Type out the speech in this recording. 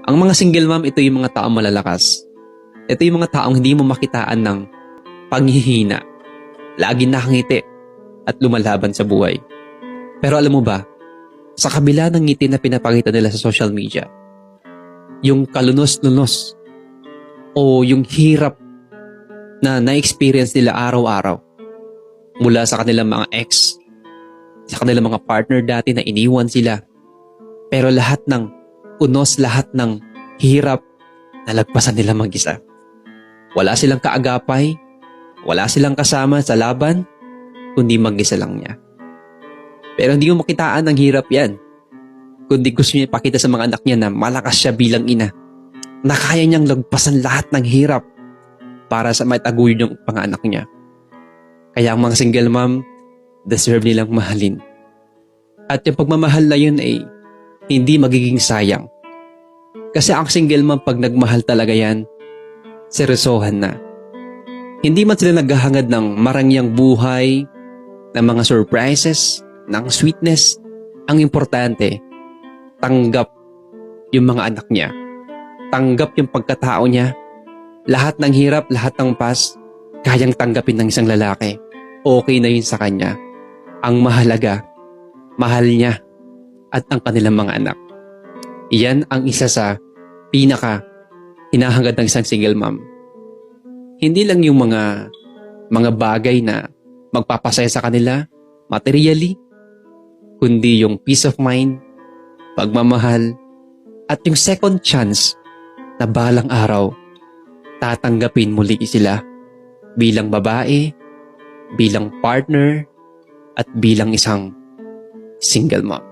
Ang mga single mom, ito yung mga taong malalakas. Ito yung mga taong hindi mo makitaan ng panghihina. Lagi nakangiti at lumalaban sa buhay. Pero alam mo ba, sa kabila ng ngiti na pinapakita nila sa social media, yung kalunos-lunos o yung hirap na na-experience nila araw-araw mula sa kanilang mga ex, sa kanilang mga partner dati na iniwan sila. Pero lahat ng unos, lahat ng hirap, nalagpasan nila mag-isa. Wala silang kaagapay, wala silang kasama sa laban, kundi mag-isa lang niya. Pero hindi mo makitaan ng hirap yan, kundi gusto niya ipakita sa mga anak niya na malakas siya bilang ina, na kaya niyang lagpasan lahat ng hirap para sa mataguyod yung panganak niya. Kaya ang mga single mom, deserve nilang mahalin. At yung pagmamahal na yun ay hindi magiging sayang. Kasi ang single mom, pag nagmahal talaga yan, seryosohan na. Hindi man sila naghahangad ng marangyang buhay, ng mga surprises, ng sweetness. Ang importante, tanggap yung mga anak niya. Tanggap yung pagkatao niya. Lahat ng hirap, lahat ng past, kayang tanggapin ng isang lalaki. Okay na yun sa kanya. Ang mahalaga, mahal niya at ang kanilang mga anak. Iyan ang isa sa pinaka hinahangad ng isang single mom. Hindi lang yung mga bagay na magpapasaya sa kanila materially, kundi yung peace of mind, pagmamahal, at yung second chance na balang araw tatanggapin muli sila bilang babae, bilang partner, at bilang isang single mom.